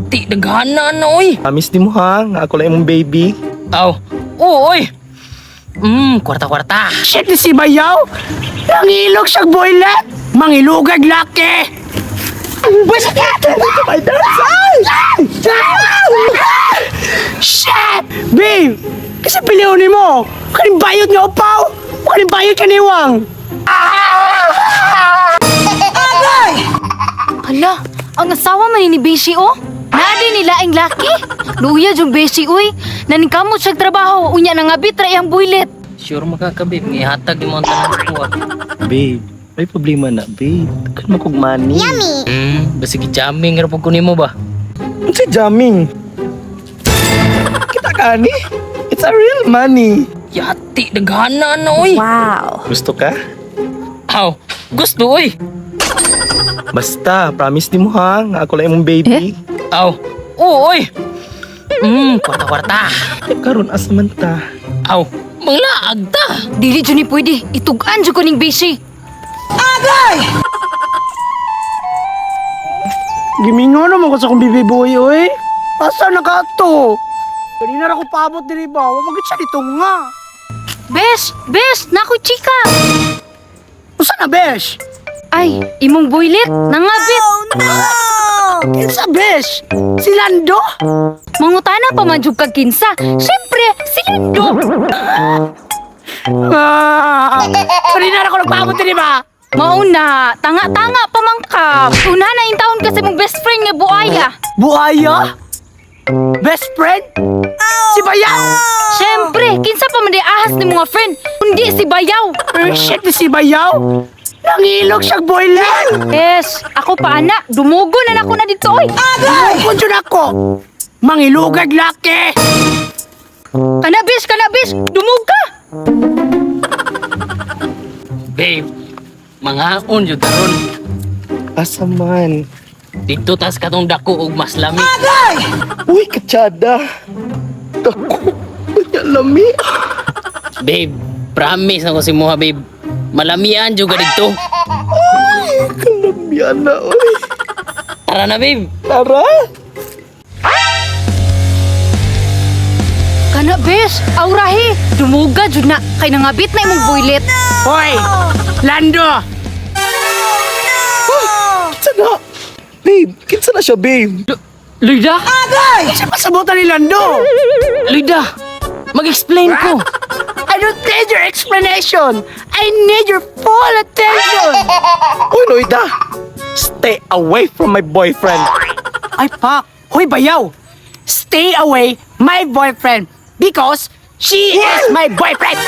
Yati, daghana na, oy. Amis di mo ha, nga ako lang imong baby. Aw, oo, oy. Kwarta-kwarta. Shit ni si Bayaw! Nangilog siyang boylet! Mangilugag laki! Basta ka! My Shit! Babe! Kasi piliunin mo! Kaning bayot nga upaw! Kaning bayot kaniwang! Hala, ang asawa man ni Beshi oh. Nadi nila ang laki. Luya yung Beshi uy. Naningkamot siyang trabaho. Unya nangabit ra iyang builet. Sure makakabib, ngihatag yung mga tanan ko. Babe, may problema na, babe. Takal mo kong money. Basig jamming ra pag kunin mo ba? Ano si jamming? Kita gani? It's a real money. Yati, daghana na, oy. Gusto ka? Aw, gusto, oy. Basta, promise di mo ha, nga ako lang imong baby. Aw, oo, oy. Kwarta-kwarta. Karon asa man ta? Aw, manglaag ta. Dili dyan ni pwede. Itugan dyan ko ning Beshi. Gimingo naman ko sa kong bibi boy, oy! Asa na ka to? Kanina na ko paabot din iba. Wamagit siya dito nga. Besh, nakoy chika. Usa na, besh? Ay, imong builet, nangabit. Kinsa, besh? Si Lando? Mangutana pa man jud kag kinsa. Siyempre, si Lando. Kanina na ko nagpaabot din iba. Mauna, tanga-tanga pa man ka. Una na in taon kasi mong best friend nga buaya. Buaya? Best friend? Si Bayaw? Siyempre, kinsa pa man di ahas ni mga friend. Kundi si Bayaw. Shit ni si Bayaw! Nangilog siyang boylet! Yes, ako pa anak. Dumugo na nako na dito oy. Lupon dyan ako! Mangilugag laki! Kanabis, dumug ka. Babe, mga yun taron. Asa man? Dito tas katong dako og mas lami. Uy, katsada! Dako! Kanya lami! Babe, promise na ko si Moha, babe. Malamian juga dito. Ay, kalamian na, uy! Tara na, babe. Tara! Kanabis, aurahi. Dumuga jud na kay nangabit na imong builet. Hoy! Lando! Kinsa na? Babe, kinsa na siya, babe? Lida, Kasi pasabutan ni Lando! Lida, mag-explain ko. I don't need your explanation! I need your full attention! Uy, Loida! Stay away from my boyfriend! Ay, pak! Hoy, Bayaw! Stay away, my boyfriend! Because she is my boyfriend!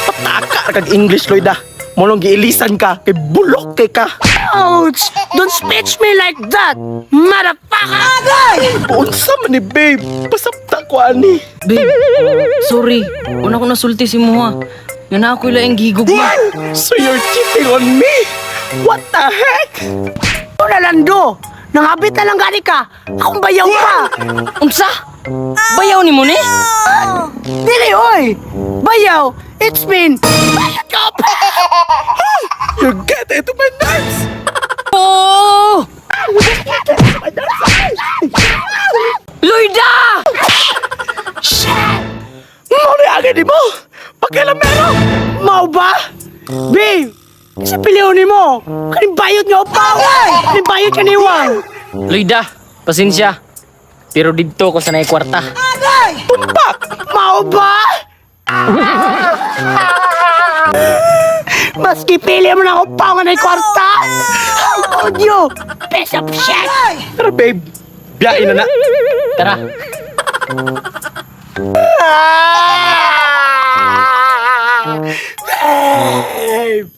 Pataka kag English, Loida! Molong giilisan ka, kay bulok kay ka! Ouch! Don't speech me like that! Motherfucker! Unsa man ni babe? Pasapta ko ani! Babe, sorry. Una ko nasulti si Moha. Nga na ako ilang gigog mo. So you're cheating on me? What the heck? Ano na, Lando? Nangabit na lang gani ka! Akong Bayaw pa! Unsa? Bayaw ni mo ni? Dili, oy! Bayaw! It's been... Bayad ka pa! You're getting to my nerves! Oh! Loida! Muna agad di mo! Pakilamero! Mau ba? Babe! Kasi piliunin mo! Kaning bayot nga upaw! Kaning bayot kaniwang! Loida, pasensya. Pero dito ko sa kwarta. Tumpak! Mau ba? Maski pili mo na upaw nga na kwarta! How could you? Piece of shit! Tara babe, biyain na na! Tara. Babe!